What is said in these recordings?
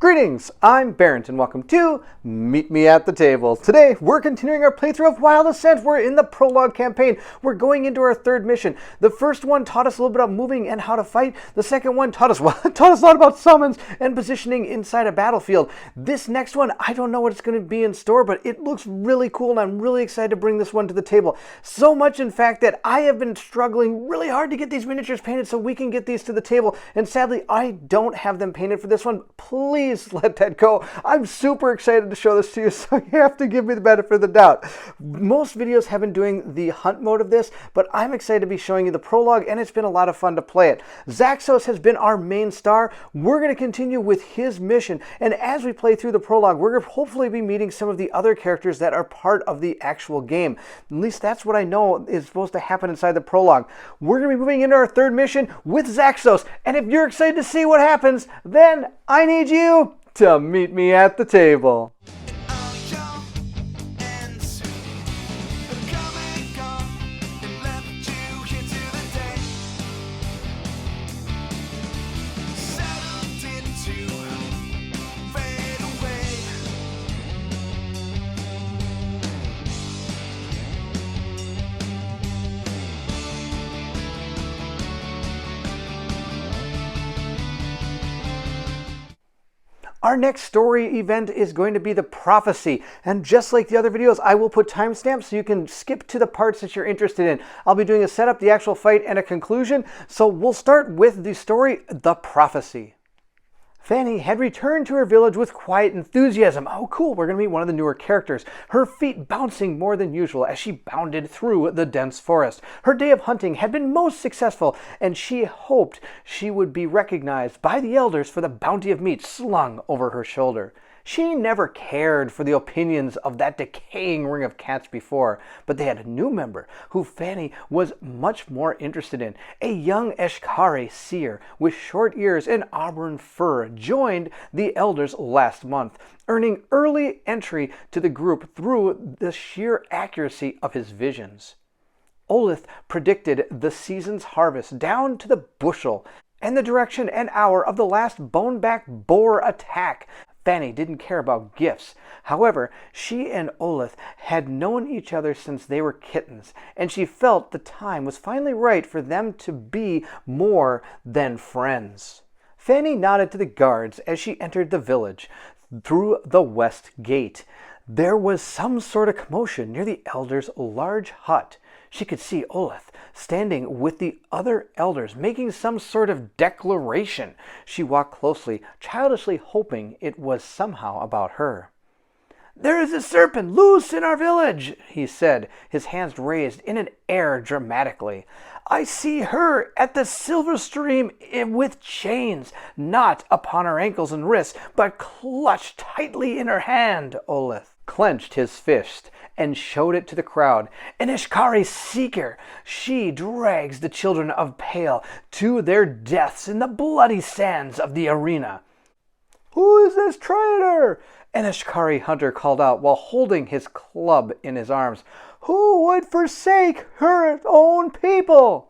Greetings, I'm Barrett and welcome to Meet Me at the Table. Today, we're continuing our playthrough of Wild Assent. We're in the Prologue campaign. We're going into our third mission. The first one taught us a little bit about moving and how to fight. The second one taught us a lot about summons and positioning inside a battlefield. This next one, I don't know what it's going to be in store, but it looks really cool and I'm really excited to bring this one to the table. So much, in fact, that I have been struggling really hard to get these miniatures painted so we can get these to the table. And sadly, I don't have them painted for this one. Please let that go. I'm super excited to show this to you, so you have to give me the benefit of the doubt. Most videos have been doing the hunt mode of this, but I'm excited to be showing you the prologue, and it's been a lot of fun to play it. Zaxos has been our main star. We're going to continue with his mission, and as we play through the prologue, we're going to hopefully be meeting some of the other characters that are part of the actual game. At least that's what I know is supposed to happen inside the prologue. We're going to be moving into our third mission with Zaxos, and if you're excited to see what happens, then I need you to meet me at the table. Our next story event is going to be the prophecy, and just like the other videos, I will put timestamps so you can skip to the parts that you're interested in. I'll be doing a setup, the actual fight, and a conclusion, so we'll start with the story, the prophecy. Fanny had returned to her village with quiet enthusiasm. Oh cool, we're going to meet one of the newer characters. Her feet bouncing more than usual as she bounded through the dense forest. Her day of hunting had been most successful, and she hoped she would be recognized by the elders for the bounty of meat slung over her shoulder. She never cared for the opinions of that decaying ring of cats before, but they had a new member who Fanny was much more interested in. A young Eshkari seer with short ears and auburn fur joined the elders last month, earning early entry to the group through the sheer accuracy of his visions. Olith predicted the season's harvest down to the bushel and the direction and hour of the last boneback boar attack. Fanny didn't care about gifts. However, she and Olith had known each other since they were kittens, and she felt the time was finally right for them to be more than friends. Fanny nodded to the guards as she entered the village through the west gate. There was some sort of commotion near the elder's large hut. She could see Olith standing with the other elders, making some sort of declaration. She walked closely, childishly hoping it was somehow about her. "There is a serpent loose in our village," he said, his hands raised in an air dramatically. "I see her at the silver stream with chains, not upon her ankles and wrists, but clutched tightly in her hand." Olith clenched his fist and showed it to the crowd. "An Ishkari seeker. She drags the children of Pale to their deaths in the bloody sands of the arena." "Who is this traitor?" an Ishkari hunter called out while holding his club in his arms. "Who would forsake her own people?"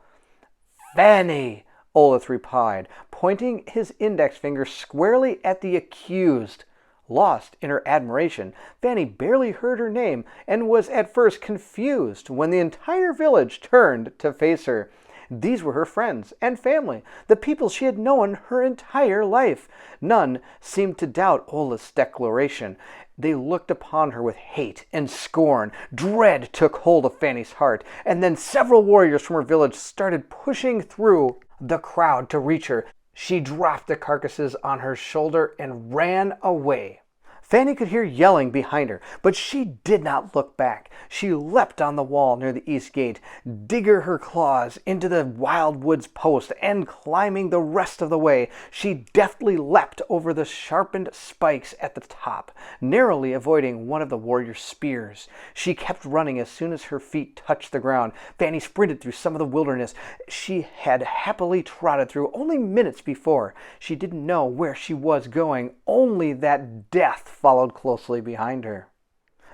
"Fanny," Olith replied, pointing his index finger squarely at the accused. Lost in her admiration, Fanny barely heard her name and was at first confused when the entire village turned to face her. These were her friends and family, the people she had known her entire life. None seemed to doubt Olith's declaration. They looked upon her with hate and scorn. Dread took hold of Fanny's heart, and then several warriors from her village started pushing through the crowd to reach her. She dropped the carcasses on her shoulder and ran away. Fanny could hear yelling behind her, but she did not look back. She leapt on the wall near the east gate, digging her claws into the wild woods post, and climbing the rest of the way, she deftly leapt over the sharpened spikes at the top, narrowly avoiding one of the warrior's spears. She kept running as soon as her feet touched the ground. Fanny sprinted through some of the wilderness she had happily trotted through only minutes before. She didn't know where she was going, only that death followed closely behind her.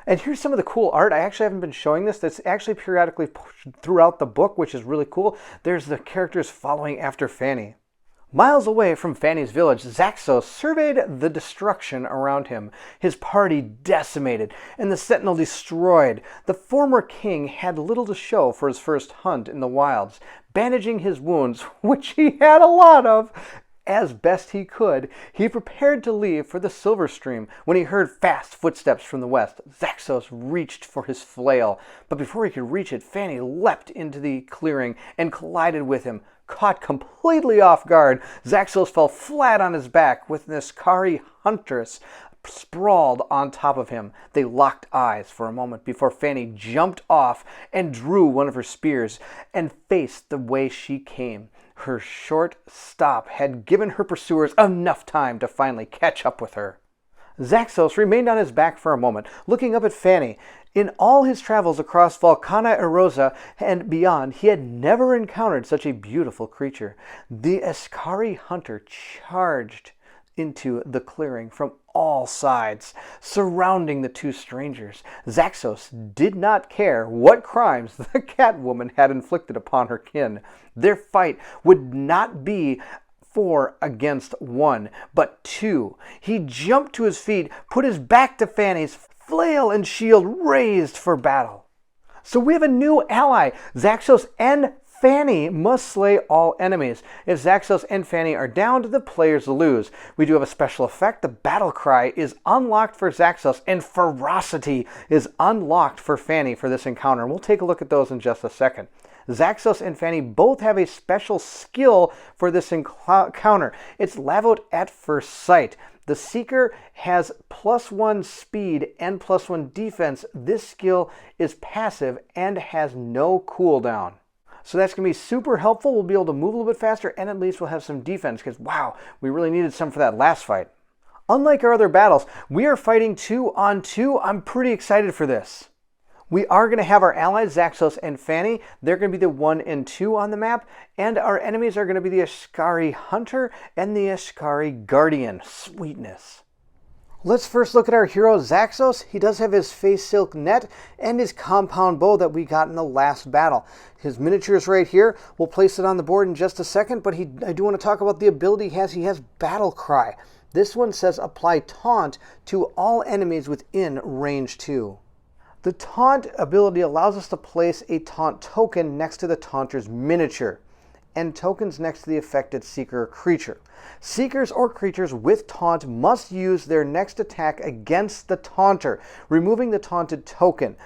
And here's some of the cool art. I actually haven't been showing this. That's actually periodically throughout the book, which is really cool. There's the characters following after Fanny. Miles away from Fanny's village, Zaxos surveyed the destruction around him, his party decimated, and the sentinel destroyed. The former king had little to show for his first hunt in the wilds. Bandaging his wounds, which he had a lot of, as best he could, he prepared to leave for the Silver Stream when he heard fast footsteps from the west. Zaxos reached for his flail, but before he could reach it, Fanny leapt into the clearing and collided with him. Caught completely off guard, Zaxos fell flat on his back with an Ascari huntress sprawled on top of him. They locked eyes for a moment before Fanny jumped off and drew one of her spears and faced the way she came. Her short stop had given her pursuers enough time to finally catch up with her. Zaxos remained on his back for a moment, looking up at Fanny. In all his travels across Volcana Erosa and beyond, he had never encountered such a beautiful creature. The Ascari hunter charged into the clearing from all sides, surrounding the two strangers. Zaxos did not care what crimes the Catwoman had inflicted upon her kin. Their fight would not be 4 against 1, but 2. He jumped to his feet, put his back to Fanny's, flail and shield raised for battle. So we have a new ally. Zaxos and Fanny must slay all enemies. If Zaxos and Fanny are downed, the players lose. We do have a special effect. The battle cry is unlocked for Zaxos, and ferocity is unlocked for Fanny for this encounter. And we'll take a look at those in just a second. Zaxos and Fanny both have a special skill for this encounter. It's Lavot at First Sight. The Seeker has +1 speed and +1 defense. This skill is passive and has no cooldown. So that's going to be super helpful. We'll be able to move a little bit faster, and at least we'll have some defense, because wow, we really needed some for that last fight. Unlike our other battles, we are fighting 2 on 2. I'm pretty excited for this. We are going to have our allies, Zaxos and Fanny. They're going to be the 1 and 2 on the map, and our enemies are going to be the Ascari Hunter and the Ascari Guardian. Sweetness. Let's first look at our hero, Zaxos. He does have his face silk net and his compound bow that we got in the last battle. His miniature is right here. We'll place it on the board in just a second, but I do want to talk about the ability he has. He has Battle Cry. This one says apply taunt to all enemies within range 2. The taunt ability allows us to place a taunt token next to the taunter's miniature, and tokens next to the affected seeker or creature. Seekers or creatures with taunt must use their next attack against the taunter, removing the taunted token.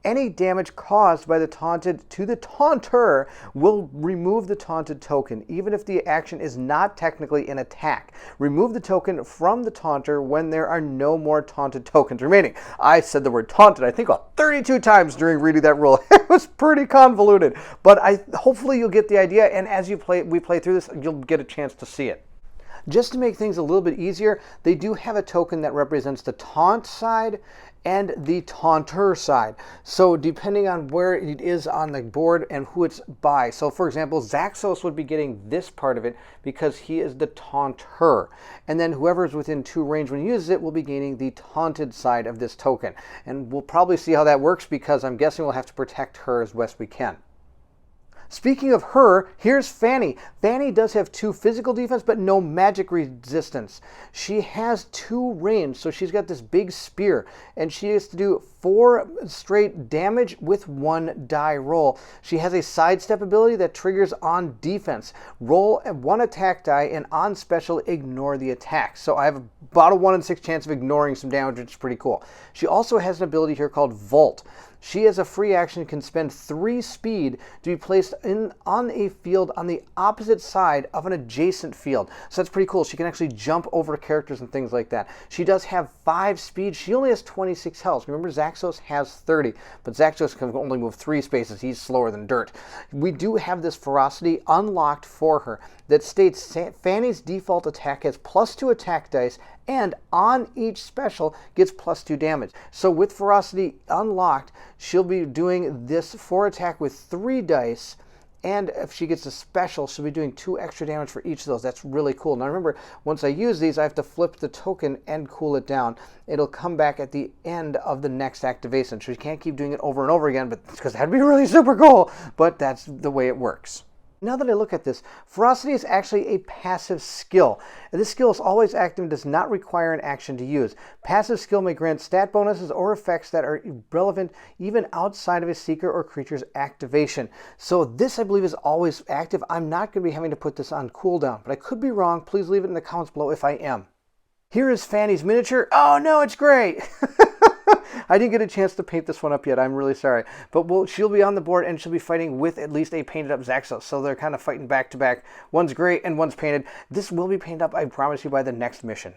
Any damage caused by the taunted to the taunter will remove the taunted token, even if the action is not technically an attack. Remove the token from the taunter when there are no more taunted tokens remaining. I said the word taunted, I think, about 32 times during reading that rule. It was pretty convoluted, but hopefully you'll get the idea, and as we play through this, you'll get a chance to see it. Just to make things a little bit easier, they do have a token that represents the taunt side and the taunter side. So depending on where it is on the board and who it's by. So for example, Zaxos would be getting this part of it because he is the taunter. And then whoever's within 2 range when he uses it will be gaining the taunted side of this token. And we'll probably see how that works because I'm guessing we'll have to protect her as best we can. Speaking of her, here's Fanny. Fanny does have 2 physical defense, but no magic resistance. She has 2 range, so she's got this big spear, and she has to do 4 straight damage with 1 die roll. She has a sidestep ability that triggers on defense. Roll 1 attack die, and on special, ignore the attack. So I have about a 1 in 6 chance of ignoring some damage, which is pretty cool. She also has an ability here called Volt. She, as a free action, can spend 3 speed to be placed on a field on the opposite side of an adjacent field. So that's pretty cool. She can actually jump over characters and things like that. She does have 5 speed. She only has 26 health. Remember, Zaxos has 30, but Zaxos can only move 3 spaces. He's slower than dirt. We do have this ferocity unlocked for her that states Fanny's default attack has +2 attack dice, and on each special gets +2 damage. So with ferocity unlocked, she'll be doing this 4 attack with 3 dice, and if she gets a special, she'll be doing 2 extra damage for each of those. That's really cool. Now remember, once I use these, I have to flip the token and cool it down. It'll come back at the end of the next activation, so you can't keep doing it over and over again, but because that'd be really super cool, but that's the way it works. Now that I look at this, Ferocity is actually a passive skill. And this skill is always active and does not require an action to use. Passive skill may grant stat bonuses or effects that are relevant even outside of a seeker or creature's activation. So this, I believe, is always active. I'm not going to be having to put this on cooldown, but I could be wrong. Please leave it in the comments below if I am. Here is Fanny's miniature. Oh no, it's great! I didn't get a chance to paint this one up yet. I'm really sorry. But she'll be on the board and she'll be fighting with at least a painted up Zaxos. So they're kind of fighting back to back. One's gray and one's painted. This will be painted up, I promise you, by the next mission.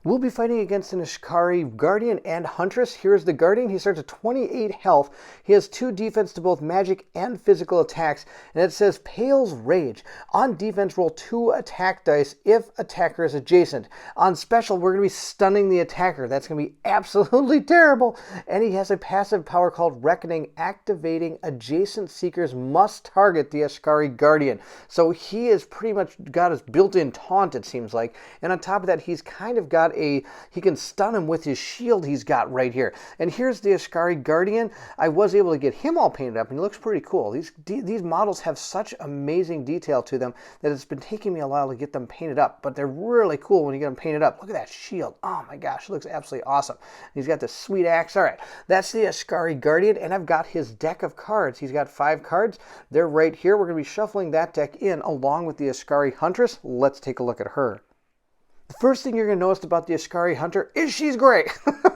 We'll be fighting against an Ashkari Guardian and Huntress. Here's the Guardian. He starts at 28 health. He has 2 defense to both magic and physical attacks. And it says Pale's Rage. On defense, roll 2 attack dice if attacker is adjacent. On special, we're going to be stunning the attacker. That's going to be absolutely terrible. And he has a passive power called Reckoning. Activating adjacent seekers must target the Ashkari Guardian. So he has pretty much got his built-in taunt, it seems like. And on top of that, he's kind of got he can stun him with his shield he's got right here. And here's the Ashkari Guardian. I was able to get him all painted up, and he looks pretty cool. These models have such amazing detail to them that it's been taking me a while to get them painted up, but they're really cool when you get them painted up. Look at that shield. Oh my gosh, it looks absolutely awesome. He's got this sweet axe. All right, that's the Ashkari Guardian, and I've got his deck of cards. He's got 5 cards. They're right here. We're going to be shuffling that deck in along with the Ashkari Huntress. Let's take a look at her. The first thing you're going to notice about the Ashkari Hunter is she's great.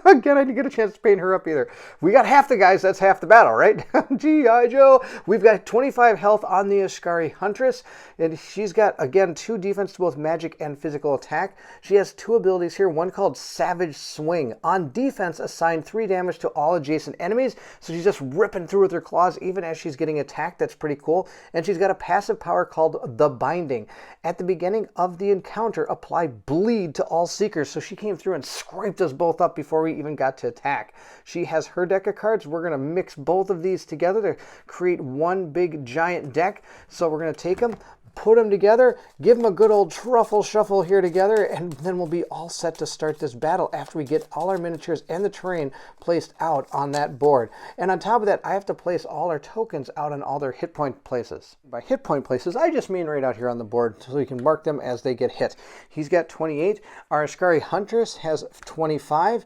Again, I didn't get a chance to paint her up either. We got half the guys, that's half the battle, right? G.I. Joe. We've got 25 health on the Ashkari Huntress, and she's got, again, 2 defense to both magic and physical attack. She has 2 abilities here, one called Savage Swing. On defense, assign 3 damage to all adjacent enemies, so she's just ripping through with her claws even as she's getting attacked. That's pretty cool. And she's got a passive power called The Binding. At the beginning of the encounter, apply bleed to all seekers. So she came through and scraped us both up before we even got to attack. She has her deck of cards. We're going to mix both of these together to create one big giant deck. So we're going to take them, put them together, give them a good old truffle shuffle here together, and then we'll be all set to start this battle after we get all our miniatures and the terrain placed out on that board. And on top of that, I have to place all our tokens out on all their hit point places. By hit point places, I just mean right out here on the board so you can mark them as they get hit. He's got 28. Our Ashkari Huntress has 25.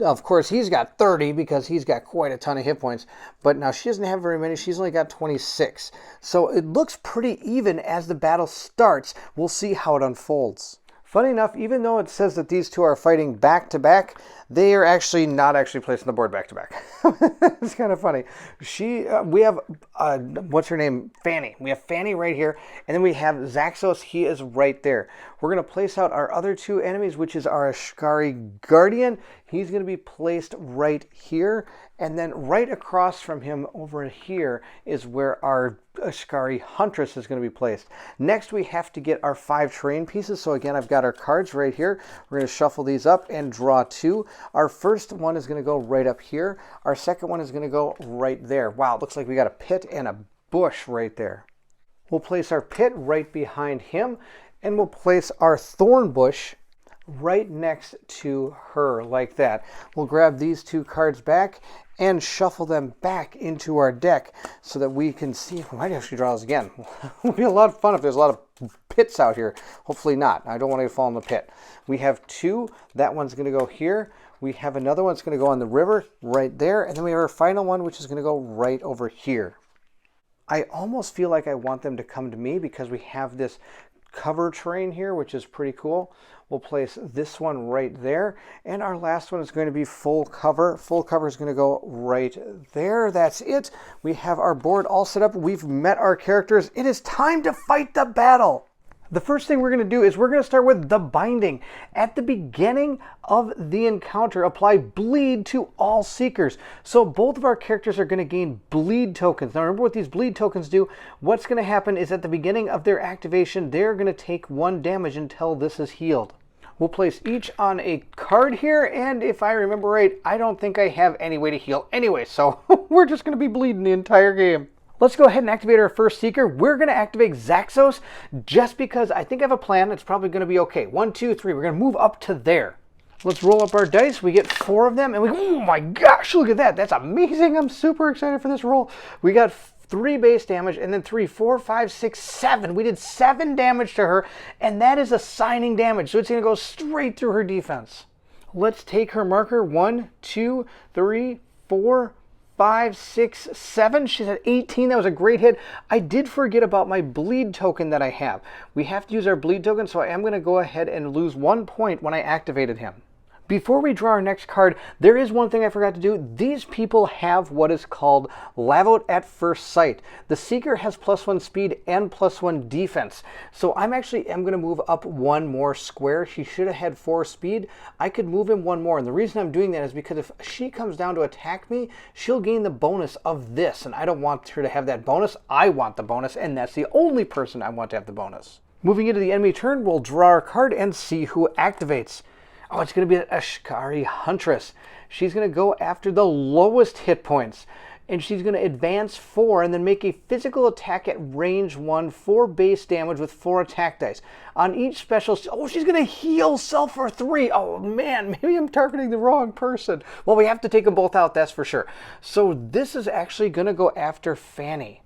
Of course, he's got 30 because he's got quite a ton of hit points. But now she doesn't have very many. She's only got 26. So it looks pretty even as the battle starts. We'll see how it unfolds. Funny enough, even though it says that these two are fighting back to back, they are actually not actually placing the board back to back. It's kind of funny. We have, what's her name? Fanny. We have Fanny right here, and then we have Zaxos. He is right there. We're going to place out our other 2 enemies, which is our Ashkari Guardian. He's going to be placed right here, and then right across from him over here is where our Ashkari Huntress is going to be placed. Next, we have to get our 5 terrain pieces. So again, I've got our cards right here. We're going to shuffle these up and draw 2. Our first one is going to go right up here. Our second one is going to go right there. Wow, it looks like we got a pit and a bush right there. We'll place our pit right behind him, and we'll place our thorn bush right next to her like that. We'll grab these 2 cards back and shuffle them back into our deck so that we can see. We might actually draw this again. It'll be a lot of fun if there's a lot of pits out here. Hopefully not. I don't want to fall in the pit. We have 2. That one's going to go here. We have another one that's going to go on the river right there. And then we have our final one, which is going to go right over here. I almost feel like I want them to come to me because we have this cover terrain here, which is pretty cool. We'll place this one right there, and our last one is going to be full cover. Full cover is going to go right there. That's it. We have our board all set up. We've met our characters. It is time to fight the battle. The first thing we're going to do is we're going to start with the binding. At the beginning of the encounter, apply bleed to all seekers. So both of our characters are going to gain bleed tokens. Now remember what these bleed tokens do. What's going to happen is at the beginning of their activation, they're going to take 1 damage until this is healed. We'll place each on a card here, and if I remember right, I don't think I have any way to heal anyway, so we're just going to be bleeding the entire game. Let's go ahead and activate our first seeker. We're going to activate Zaxos just because I think I have a plan. It's probably going to be okay. 1, 2, 3. We're going to move up to there. Let's roll up our dice. We get 4 of them, and oh my gosh, look at that. That's amazing. I'm super excited for this roll. We got 3 base damage, and then 3, 4, 5, 6, 7. We did 7 damage to her, and that is assigning damage. So it's going to go straight through her defense. Let's take her marker. 1, 2, 3, 4, 5, 6, 7. She's at 18. That was a great hit. I did forget about my bleed token that I have. We have to use our bleed token, so I am going to go ahead and lose 1 point when I activated him. Before we draw our next card, there is one thing I forgot to do. These people have what is called Lavote at First Sight. The Seeker has +1 speed and +1 defense. So I'm going to move up 1 more square. She should have had 4 speed. I could move him 1 more. And the reason I'm doing that is because if she comes down to attack me, she'll gain the bonus of this. And I don't want her to have that bonus. I want the bonus, and that's the only person I want to have the bonus. Moving into the enemy turn, we'll draw our card and see who activates. Oh, it's going to be an Ashkari Huntress. She's going to go after the lowest hit points. And she's going to advance 4 and then make a physical attack at range 1, 4 base damage with 4 attack dice. On each special, oh, she's going to heal self for 3. Oh, man, maybe I'm targeting the wrong person. Well, we have to take them both out, that's for sure. So this is actually going to go after Fanny.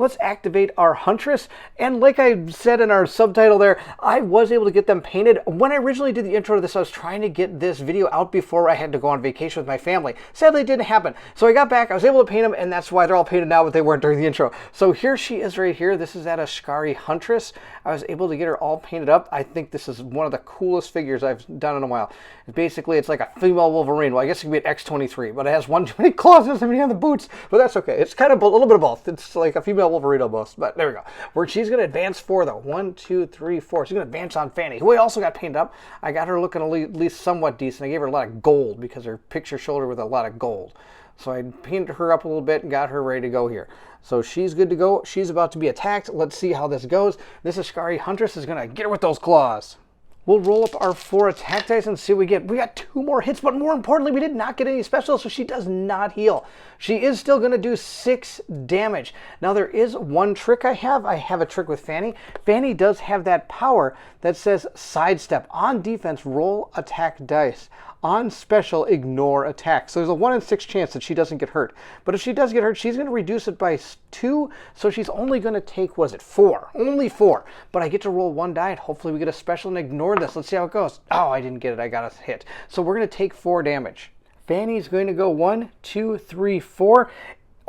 Let's activate our Huntress, and like I said in our subtitle there, I was able to get them painted. When I originally did the intro to this, I was trying to get this video out before I had to go on vacation with my family. Sadly, it didn't happen. So I got back, I was able to paint them, and that's why they're all painted now, but they weren't during the intro. So here she is right here. This is that Ashkari Huntress. I was able to get her all painted up. I think this is one of the coolest figures I've done in a while. Basically, it's like a female Wolverine. Well, I guess it could be an X-23, but it has one too many claws, doesn't have the boots, but that's okay. It's kind of a little bit of both. It's like a female Wolverine almost, but there we go. Where she's going to advance 4 though. 1, 2, 3, 4. She's going to advance on Fanny, who I also got painted up. I got her looking at least somewhat decent. I gave her a lot of gold because her picture showed her with a lot of gold. So I painted her up a little bit and got her ready to go here. So she's good to go. She's about to be attacked. Let's see how this goes. This Ashkari Huntress is going to get her with those claws. We'll roll up our 4 attack dice and see what we get. We got 2 more hits, but more importantly, we did not get any specials, so she does not heal. She is still going to do 6 damage. Now, there is one trick I have. I have a trick with Fanny. Fanny does have that power that says sidestep. On defense, roll attack dice. On special, ignore attack. So there's a 1 in 6 chance that she doesn't get hurt. But if she does get hurt, she's going to reduce it by 2. So she's only going to take, was it 4? Only 4. But I get to roll 1 die and hopefully we get a special and ignore this. Let's see how it goes. Oh, I didn't get it. I got a hit. So we're going to take 4 damage. Fanny's going to go 1, 2, 3, 4.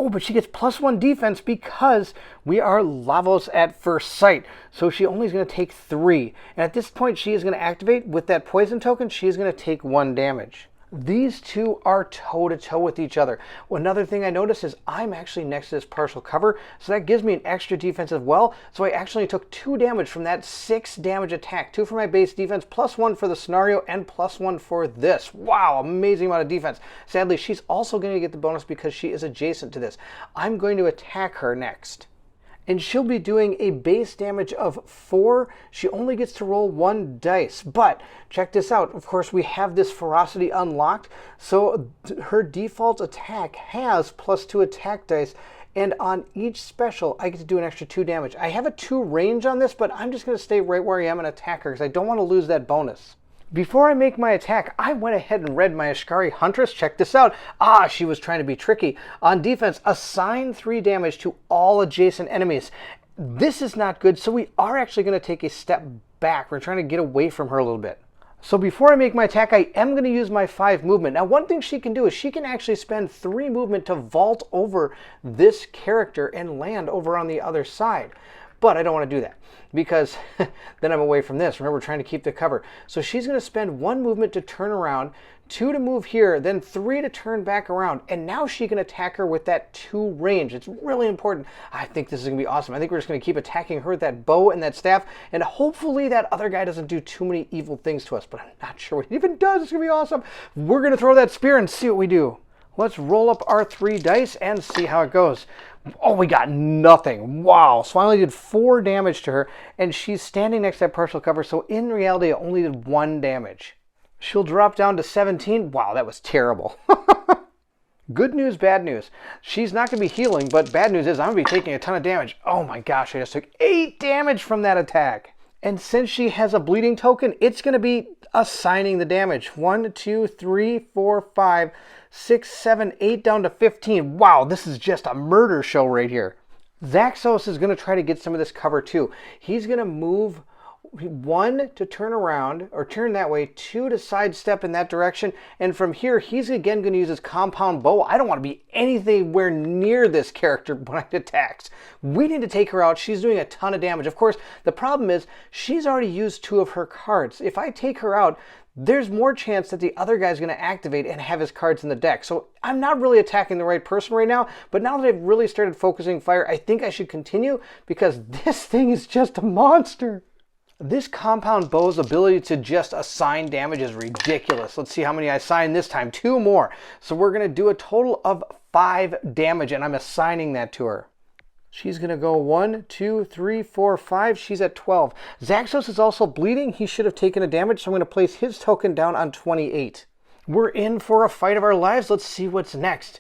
Oh, but she gets +1 defense because we are Lavos at First Sight. So she only is going to take 3. And at this point, she is going to activate with that poison token. She is going to take 1 damage. These two are toe-to-toe with each other. Well, another thing I noticed is I'm actually next to this partial cover, so that gives me an extra defense as well. So I actually took 2 damage from that 6 damage attack. 2 for my base defense, +1 for the scenario, and +1 for this. Wow, amazing amount of defense. Sadly, she's also going to get the bonus because she is adjacent to this. I'm going to attack her next. And she'll be doing a base damage of 4. She only gets to roll 1 dice. But check this out. Of course, we have this ferocity unlocked. So her default attack has +2 attack dice. And on each special, I get to do an extra 2 damage. I have a 2 range on this, but I'm just going to stay right where I am and attack her because I don't want to lose that bonus. Before I make my attack, I went ahead and read my Ashkari Huntress. Check this out. Ah, she was trying to be tricky. On defense, assign 3 damage to all adjacent enemies. This is not good, so we are actually going to take a step back. We're trying to get away from her a little bit. So before I make my attack, I am going to use my 5 movement. Now, one thing she can do is she can actually spend 3 movement to vault over this character and land over on the other side. But I don't want to do that because then I'm away from this. Remember, we're trying to keep the cover. So she's going to spend 1 movement to turn around, 2 to move here, then 3 to turn back around. And now she can attack her with that 2 range. It's really important. I think this is going to be awesome. I think we're just going to keep attacking her with that bow and that staff. And hopefully that other guy doesn't do too many evil things to us. But I'm not sure what he even does. It's going to be awesome. We're going to throw that spear and see what we do. Let's roll up our 3 dice and see how it goes. Oh, we got nothing. Wow. So I only did 4 damage to her, and she's standing next to that partial cover, so in reality, I only did 1 damage. She'll drop down to 17. Wow, that was terrible. Good news, bad news. She's not going to be healing, but bad news is I'm going to be taking a ton of damage. Oh my gosh, I just took 8 damage from that attack. And since she has a bleeding token, it's going to be assigning the damage. 1, 2, 3, 4, 5, 6, 7, 8 down to 15. Wow, this is just a murder show right here. Zaxos is going to try to get some of this cover too. He's going to move 1 to turn around or turn that way, 2 to sidestep in that direction, and from here he's again going to use his compound bow. I don't want to be anywhere near this character when it attacks. We need to take her out. She's doing a ton of damage. Of course, the problem is she's already used 2 of her cards. If I take her out, there's more chance that the other guy's going to activate and have his cards in the deck. So I'm not really attacking the right person right now, but now that I've really started focusing fire, I think I should continue because this thing is just a monster. This compound bow's ability to just assign damage is ridiculous. Let's see how many I assign this time. 2 more. So we're going to do a total of 5 damage, and I'm assigning that to her. She's going to go 1, 2, 3, 4, 5. She's at 12. Zaxos is also bleeding. He should have taken a damage, so I'm going to place his token down on 28. We're in for a fight of our lives. Let's see what's next.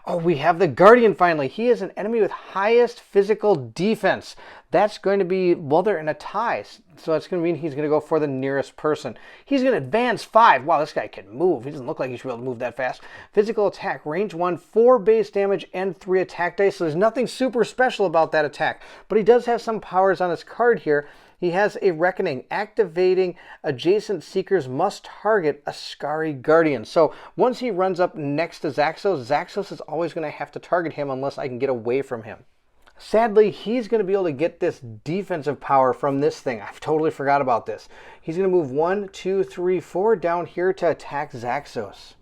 Oh, we have the Guardian finally. He is an enemy with highest physical defense. That's going to be, well, they're in a tie. So that's going to mean he's going to go for the nearest person. He's going to advance 5. Wow, this guy can move. He doesn't look like he should be able to move that fast. Physical attack, range 1, 4 base damage, and 3 attack dice. So there's nothing super special about that attack. But he does have some powers on his card here. He has a Reckoning. Activating adjacent seekers must target a Squire Guardian. So once he runs up next to Zaxos, Zaxos is always going to have to target him unless I can get away from him. Sadly, he's going to be able to get this defensive power from this thing. I've totally forgot about this. He's going to move 1, 2, 3, 4 down here to attack Zaxos.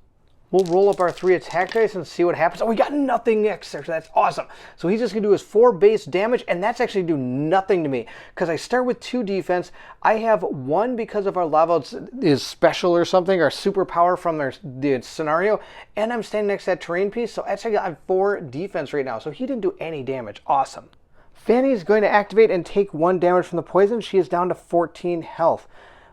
We'll roll up our 3 attack dice and see what happens. Oh, we got nothing next there, so that's awesome. So he's just going to do his 4 base damage, and that's actually do nothing to me because I start with 2 defense. I have 1 because of our lava is special or something, or superpower from the scenario, and I'm standing next to that terrain piece, so actually I have 4 defense right now. So he didn't do any damage. Awesome. Fanny's going to activate and take 1 damage from the poison. She is down to 14 health.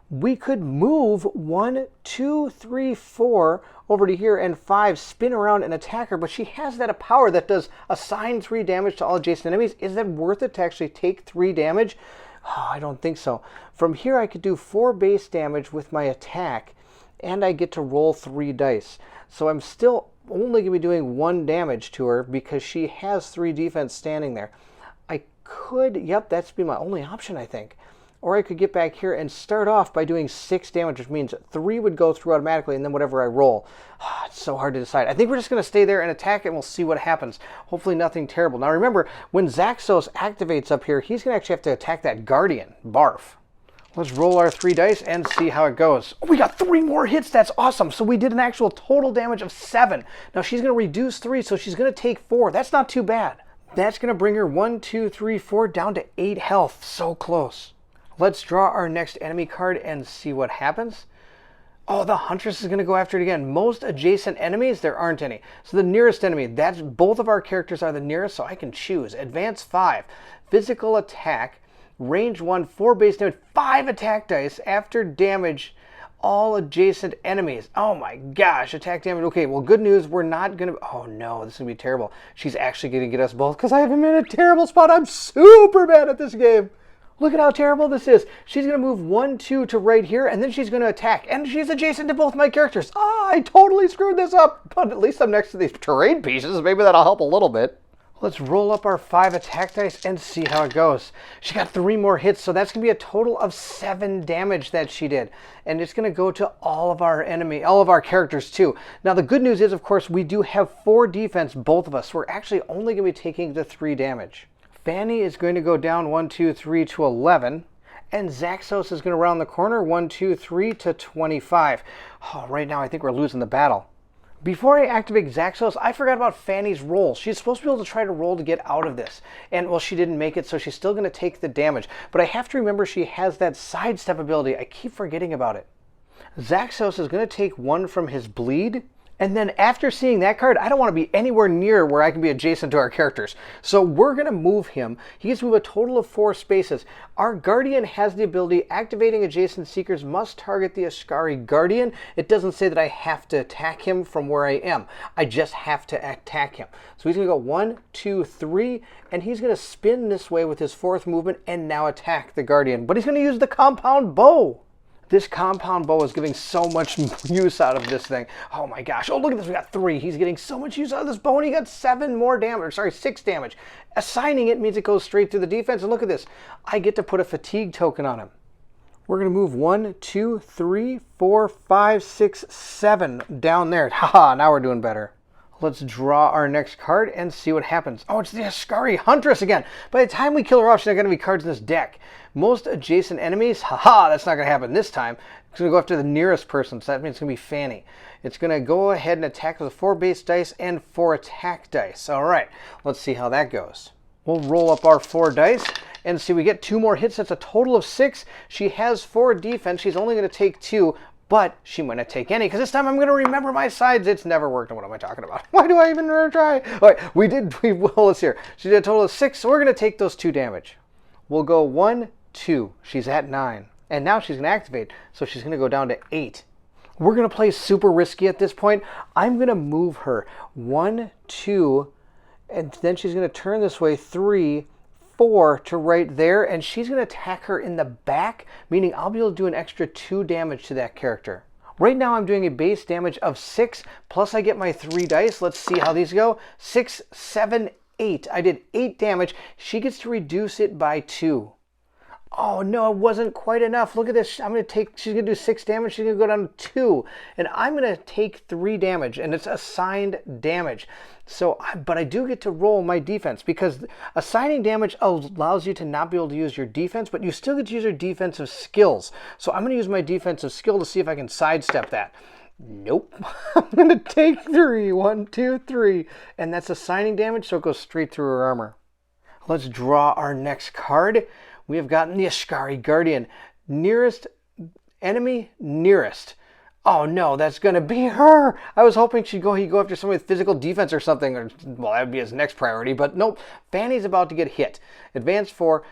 We could move 1, 2, 3, 4 over to here and 5, spin around and attack her, but she has that power that does assign 3 damage to all adjacent enemies. Is that worth it to actually take 3 damage? Oh, I don't think so. From here I could do 4 base damage with my attack, and I get to roll 3 dice. So I'm still only going to be doing 1 damage to her because she has 3 defense standing there. I could, yep, that's be my only option, I think. Or I could get back here and start off by doing 6 damage, which means 3 would go through automatically, and then whatever I roll. It's so hard to decide. I think we're just going to stay there and attack it, and we'll see what happens. Hopefully nothing terrible. Now remember, when Zaxos activates up here, he's going to actually have to attack that Guardian. Barf. Let's roll our 3 dice and see how it goes. Oh, we got 3 more hits. That's awesome. So we did an actual total damage of 7. Now she's going to reduce 3, so she's going to take 4. That's not too bad. That's going to bring her 1, 2, 3, 4 down to 8 health. So close. Let's draw our next enemy card and see what happens. Oh, the Huntress is going to go after it again. Most adjacent enemies, there aren't any. So the nearest enemy, that's both of our characters are the nearest, so I can choose. Advance 5, physical attack, range 1, 4 base damage, 5 attack dice after damage all adjacent enemies. Oh my gosh, attack damage. Okay, well, good news, we're not going to... Oh no, this is going to be terrible. She's actually going to get us both because I have him in a terrible spot. I'm super bad at this game. Look at how terrible this is. She's going to move 1, 2 to right here, and then she's going to attack. And she's adjacent to both my characters. Ah, I totally screwed this up. But at least I'm next to these terrain pieces. Maybe that'll help a little bit. Let's roll up our 5 attack dice and see how it goes. She got 3 more hits, so that's going to be a total of 7 damage that she did. And it's going to go to all of our characters too. Now the good news is, of course, we do have 4 defense, both of us. So we're actually only going to be taking the 3 damage. Fanny is going to go down 1, 2, 3 to 11. And Zaxos is going to round the corner 1, 2, 3 to 25. Oh, right now I think we're losing the battle. Before I activate Zaxos, I forgot about Fanny's roll. She's supposed to be able to try to roll to get out of this. And, well, she didn't make it, so she's still going to take the damage. But I have to remember she has that sidestep ability. I keep forgetting about it. Zaxos is going to take 1 from his bleed. And then after seeing that card, I don't want to be anywhere near where I can be adjacent to our characters. So we're going to move him. He gets to move a total of 4 spaces. Our Guardian has the ability, activating adjacent seekers must target the Squire Guardian. It doesn't say that I have to attack him from where I am. I just have to attack him. So he's going to go 1, 2, 3, and he's going to spin this way with his 4th movement and now attack the Guardian. But he's going to use the compound bow. This compound bow is giving so much use out of this thing. Oh my gosh. Oh, look at this. We got 3. He's getting so much use out of this bow, and he got 7 more damage. Sorry, 6 damage. Assigning it means it goes straight through the defense. And look at this. I get to put a fatigue token on him. We're going to move 1, 2, 3, 4, 5, 6, 7 down there. Haha, now we're doing better. Let's draw our next card and see what happens. Oh, it's the Ascari Huntress again. By the time we kill her off, she's not going to be cards in this deck. Most adjacent enemies, haha, that's not going to happen this time. It's going to go after the nearest person, so that means it's going to be Fanny. It's going to go ahead and attack with 4 base dice and 4 attack dice. All right, let's see how that goes. We'll roll up our 4 dice and see we get 2 more hits. That's a total of 6. She has 4 defense. She's only going to take 2. But she might not take any, because this time I'm going to remember my sides. It's never worked. What am I talking about? Why do I even try? All right, well, let's hear. She did a total of 6, so we're going to take those 2 damage. We'll go 1, 2. She's at 9. And now she's going to activate, so she's going to go down to 8. We're going to play super risky at this point. I'm going to move her 1, 2, and then she's going to turn this way 3, 4 to right there, and she's going to attack her in the back, meaning I'll be able to do an extra 2 damage to that character. Right now I'm doing a base damage of 6, plus I get my 3 dice. Let's see how these go. 6, 7, 8. I did 8 damage. She gets to reduce it by 2. Oh no, it wasn't quite enough. Look at this. She's going to do 6 damage. She's going to go down to 2. And I'm going to take 3 damage, and it's assigned damage. But I do get to roll my defense, because assigning damage allows you to not be able to use your defense, but you still get to use your defensive skills. So I'm going to use my defensive skill to see if I can sidestep that. Nope. I'm going to take 3. 1, 2, 3. And that's assigning damage, so it goes straight through her armor. Let's draw our next card. We have gotten the Ascari Guardian. Nearest enemy, nearest. Oh no, that's going to be her. I was hoping he'd go after somebody with physical defense or something. Well, that would be his next priority, but nope. Fanny's about to get hit. Advance 4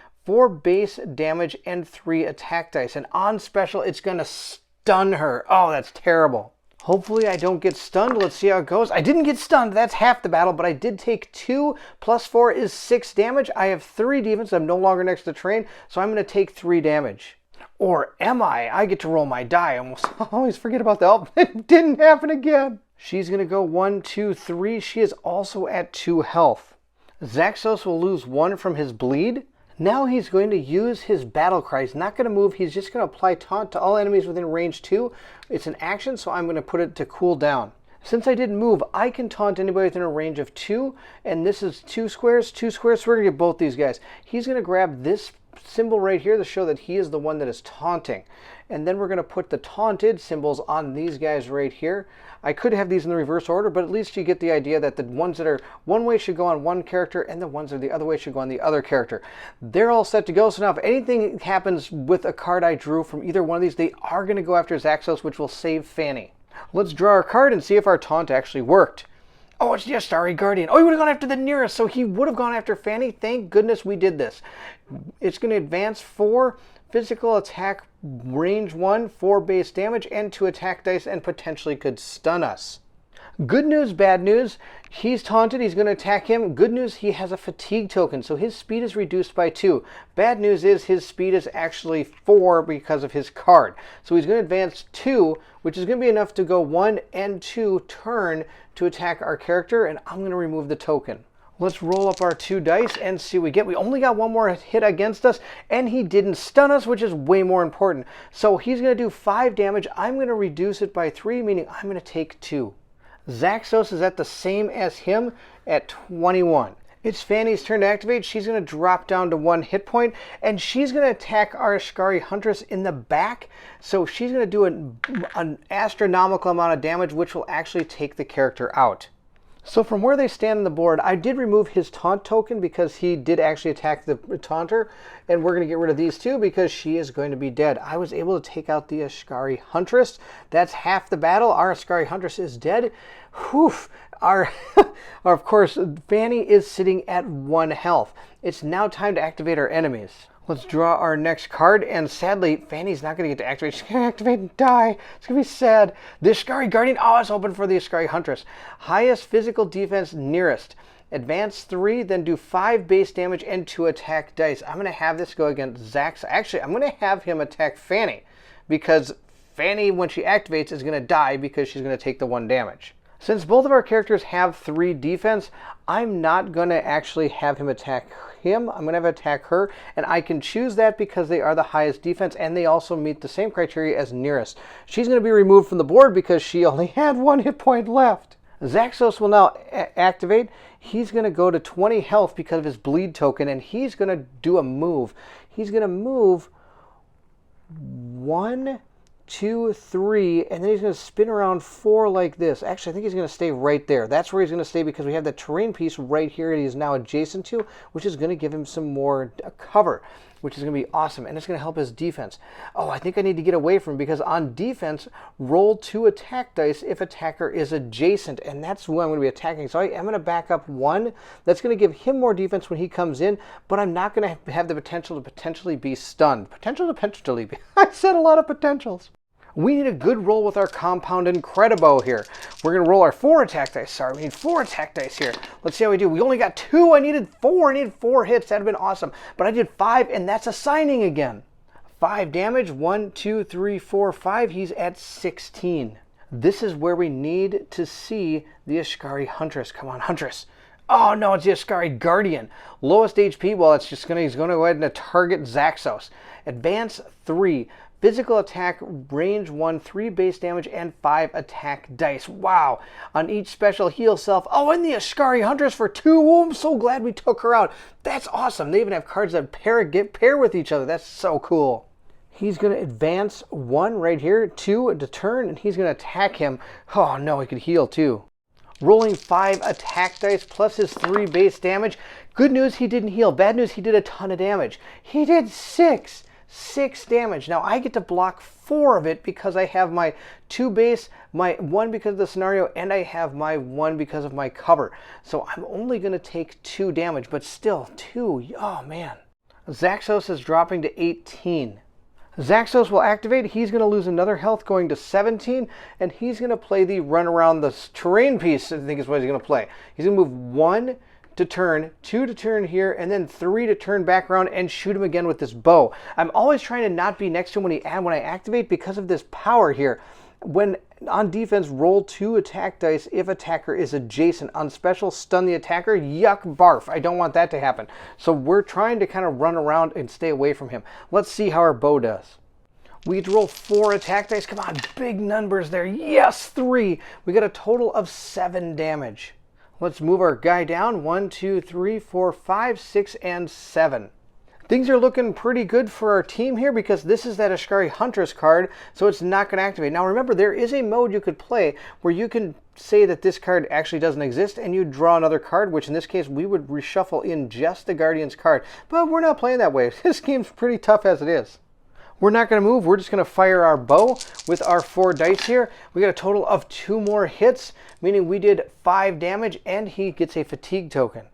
base damage, and 3 attack dice. And on special, it's going to stun her. Oh, that's terrible. Hopefully I don't get stunned. Let's see how it goes. I didn't get stunned. That's half the battle, but I did take 2 plus 4 is 6 damage. I have 3 defense. I'm no longer next to train, so I'm going to take 3 damage. Or am I? I get to roll my die. I always forget about that. It didn't happen again. She's going to go 1, 2, 3. She is also at 2 health. Zaxos will lose 1 from his bleed. Now he's going to use his battle cry. He's not going to move. He's just going to apply taunt to all enemies within range 2. It's an action, so I'm going to put it to cool down. Since I didn't move, I can taunt anybody within a range of 2, and this is 2 squares, so we're going to get both these guys. He's going to grab this symbol right here to show that he is the one that is taunting. And then we're going to put the taunted symbols on these guys right here. I could have these in the reverse order, but at least you get the idea that the ones that are one way should go on one character, and the ones that are the other way should go on the other character. They're all set to go, so now if anything happens with a card I drew from either one of these, they are going to go after Zaxos, which will save Fanny. Let's draw our card and see if our taunt actually worked. Oh, it's the Ascari Guardian. Oh, he would have gone after the nearest, so he would have gone after Fanny. Thank goodness we did this. It's going to advance 4 physical attack, range 1, 4 base damage, and 2 attack dice, and potentially could stun us. Good news, bad news. He's taunted. He's going to attack him. Good news, he has a fatigue token, so his speed is reduced by 2. Bad news is his speed is actually 4 because of his card. So he's going to advance 2, which is going to be enough to go 1 and 2 turn to attack our character, and I'm going to remove the token. Let's roll up our 2 dice and see what we get. We only got 1 more hit against us, and he didn't stun us, which is way more important. So he's going to do 5 damage. I'm going to reduce it by 3, meaning I'm going to take 2. Zaxos is at the same as him at 21. It's Fanny's turn to activate. She's going to drop down to 1 hit point, and she's going to attack our Ascari Huntress in the back. So she's going to do an astronomical amount of damage, which will actually take the character out. So from where they stand on the board, I did remove his taunt token because he did actually attack the taunter, and we're going to get rid of these 2 because she is going to be dead. I was able to take out the Ascari Huntress. That's half the battle. Our Ascari Huntress is dead. Whew. Of course, Fanny is sitting at 1 health. It's now time to activate our enemies. Let's draw our next card, and sadly, Fanny's not going to get to activate. She's going to activate and die. It's going to be sad. The Ascari Guardian. Oh, I was hoping for the Ascari Huntress. Highest physical defense nearest. Advance 3, then do 5 base damage and 2 attack dice. I'm going to have this go against Zax. Actually, I'm going to have him attack Fanny because Fanny, when she activates, is going to die because she's going to take the 1 damage. Since both of our characters have 3 defense, I'm not going to actually have him attack him. I'm going to have him attack her, and I can choose that because they are the highest defense, and they also meet the same criteria as Nearest. She's going to be removed from the board because she only had 1 hit point left. Zaxos will now activate. He's going to go to 20 health because of his bleed token, and he's going to do a move. He's going to move 1, 2, 3, and then he's going to spin around 4 like this. Actually, I think he's going to stay right there. That's where he's going to stay because we have the terrain piece right here that he's now adjacent to, which is going to give him some more cover, which is going to be awesome, and it's going to help his defense. Oh, I think I need to get away from him because on defense, roll 2 attack dice if attacker is adjacent, and that's who I'm going to be attacking. So I am going to back up 1. That's going to give him more defense when he comes in, but I'm not going to have the potential to potentially be stunned. Potentially be. I said a lot of potentials. We need a good roll with our Compound Incredibo here. We're going to roll our 4 attack dice. Sorry, we need 4 attack dice here. Let's see how we do. We only got 2. I needed 4. I needed 4 hits. That would have been awesome. But I did 5, and that's a signing again. 5 damage. 1, 2, 3, 4, 5. He's at 16. This is where we need to see the Ashkari Huntress. Come on, Huntress. Oh, no, it's the Ashkari Guardian. Lowest HP, well, he's going to go ahead and target Zaxos. Advance 3. Physical attack, range 1, 3 base damage, and 5 attack dice. Wow. On each special, heal self. Oh, and the Ashkari Huntress for 2. Oh, I'm so glad we took her out. That's awesome. They even have cards that pair with each other. That's so cool. He's going to advance 1 right here, 2 to turn, and he's going to attack him. Oh, no, he could heal too. Rolling 5 attack dice plus his 3 base damage. Good news, he didn't heal. Bad news, he did a ton of damage. He did 6 damage. Now I get to block 4 of it because I have my 2 base, my 1 because of the scenario, and I have my 1 because of my cover. So I'm only going to take 2 damage, but still 2. Oh man. Zaxos is dropping to 18. Zaxos will activate. He's going to lose another health going to 17, and he's going to play the run around the terrain piece, I think is what he's going to play. He's going to move 1 to turn, 2 to turn here, and then 3 to turn back around and shoot him again with this bow. I'm always trying to not be next to him when I activate because of this power here. When on defense, roll 2 attack dice if attacker is adjacent. On special, stun the attacker. Yuck, barf. I don't want that to happen. So we're trying to kind of run around and stay away from him. Let's see how our bow does. We get to roll 4 attack dice. Come on, big numbers there. Yes, 3. We got a total of 7 damage. Let's move our guy down. 1, 2, 3, 4, 5, 6, and 7. Things are looking pretty good for our team here because this is that Ashkari Huntress card, so it's not going to activate. Now remember, there is a mode you could play where you can say that this card actually doesn't exist and you draw another card, which in this case we would reshuffle in just the Guardian's card. But we're not playing that way. This game's pretty tough as it is. We're not going to move. We're just going to fire our bow with our 4 dice here. We got a total of 2 more hits, meaning we did 5 damage, and he gets a fatigue token.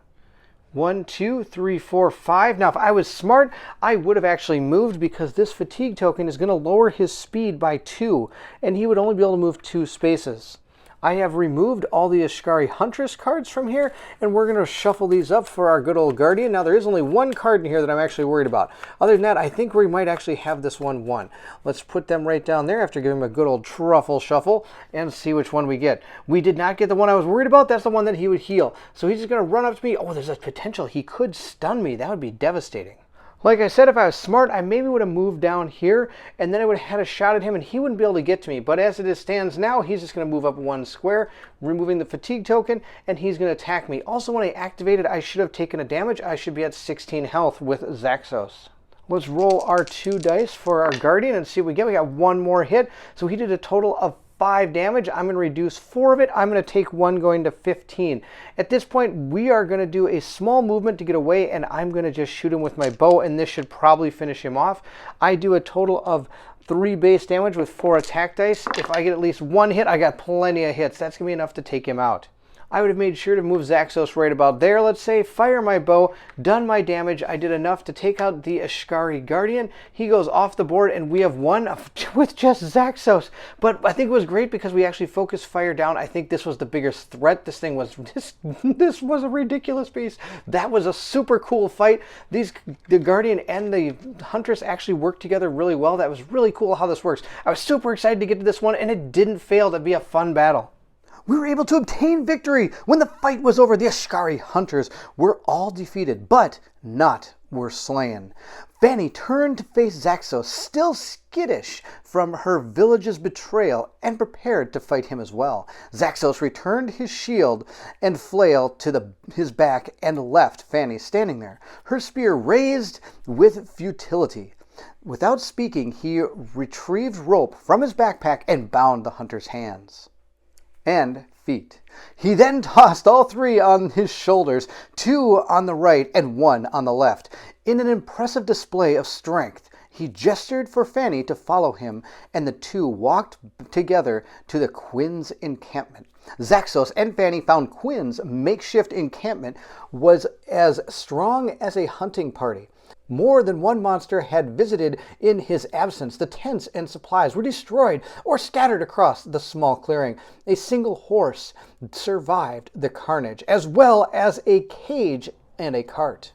1, 2, 3, 4, 5. Now, if I was smart, I would have actually moved because this fatigue token is going to lower his speed by 2, and he would only be able to move 2 spaces. I have removed all the Ashkari Huntress cards from here, and we're going to shuffle these up for our good old Guardian. Now, there is only 1 card in here that I'm actually worried about. Other than that, I think we might actually have this one won. Let's put them right down there after giving him a good old truffle shuffle and see which one we get. We did not get the one I was worried about. That's the one that he would heal. So he's just going to run up to me. Oh, there's a potential. He could stun me. That would be devastating. Like I said, if I was smart, I maybe would have moved down here, and then I would have had a shot at him, and he wouldn't be able to get to me. But as it stands now, he's just going to move up 1 square, removing the fatigue token, and he's going to attack me. Also, when I activated, I should have taken a damage. I should be at 16 health with Zaxos. Let's roll our 2 dice for our Guardian and see what we get. We got 1 more hit, so he did a total of 5 damage. I'm going to reduce 4 of it. I'm going to take 1 going to 15. At this point, we are going to do a small movement to get away, and I'm going to just shoot him with my bow, and this should probably finish him off. I do a total of 3 base damage with 4 attack dice. If I get at least 1 hit, I got plenty of hits. That's going to be enough to take him out. I would have made sure to move Zaxos right about there, let's say, fire my bow, done my damage. I did enough to take out the Ashkari Guardian. He goes off the board, and we have won with just Zaxos. But I think it was great because we actually focused fire down. I think this was the biggest threat. This thing was, this was a ridiculous piece. That was a super cool fight. The Guardian and the Huntress actually worked together really well. That was really cool how this works. I was super excited to get to this one, and it didn't fail to be a fun battle. We were able to obtain victory. When the fight was over, the Ashkari hunters were all defeated, but not were slain. Fanny turned to face Zaxos, still skittish from her village's betrayal, and prepared to fight him as well. Zaxos returned his shield and flail to his back and left Fanny standing there, her spear raised with futility. Without speaking, he retrieved rope from his backpack and bound the hunter's hands and feet. He then tossed all three on his shoulders, 2 on the right and 1 on the left. In an impressive display of strength, he gestured for Fanny to follow him, and the two walked together to the Quinn's encampment. Zaxos and Fanny found Quinn's makeshift encampment was as strong as a hunting party. More than one monster had visited in his absence. The tents and supplies were destroyed or scattered across the small clearing. A single horse survived the carnage, as well as a cage and a cart.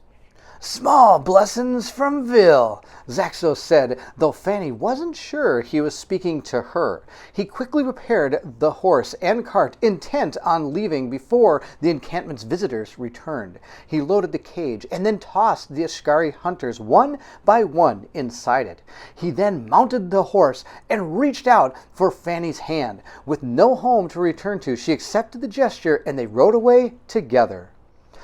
"Small blessings from Vil," Zaxos said, though Fanny wasn't sure he was speaking to her. He quickly prepared the horse and cart, intent on leaving before the encampment's visitors returned. He loaded the cage and then tossed the Ashkari hunters one by one inside it. He then mounted the horse and reached out for Fanny's hand. With no home to return to, she accepted the gesture and they rode away together.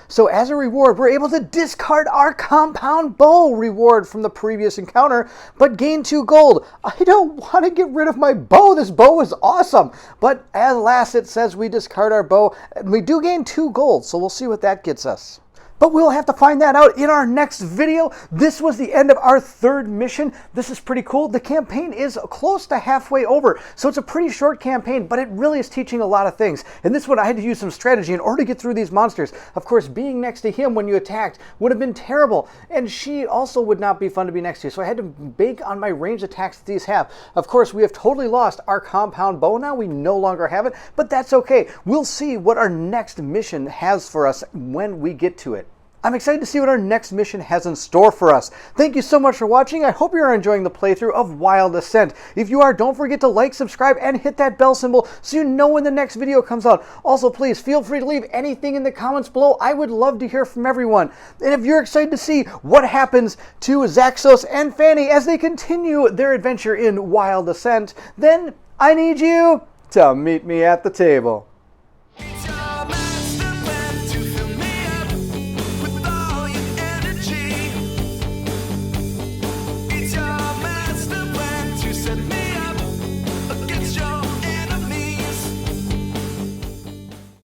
So as a reward, we're able to discard our compound bow reward from the previous encounter, but gain 2 gold. I don't want to get rid of my bow. This bow is awesome. But at last it says we discard our bow, and we do gain 2 gold, so we'll see what that gets us. But we'll have to find that out in our next video. This was the end of our 3rd mission. This is pretty cool. The campaign is close to halfway over, so it's a pretty short campaign, but it really is teaching a lot of things. And this one, I had to use some strategy in order to get through these monsters. Of course, being next to him when you attacked would have been terrible, and she also would not be fun to be next to, so I had to bank on my ranged attacks that these have. Of course, we have totally lost our compound bow now. We no longer have it, but that's okay. We'll see what our next mission has for us when we get to it. I'm excited to see what our next mission has in store for us. Thank you so much for watching. I hope you're enjoying the playthrough of Wild Assent. If you are, don't forget to like, subscribe, and hit that bell symbol so you know when the next video comes out. Also, please feel free to leave anything in the comments below. I would love to hear from everyone. And if you're excited to see what happens to Zaxos and Fanny as they continue their adventure in Wild Assent, then I need you to meet me at the table.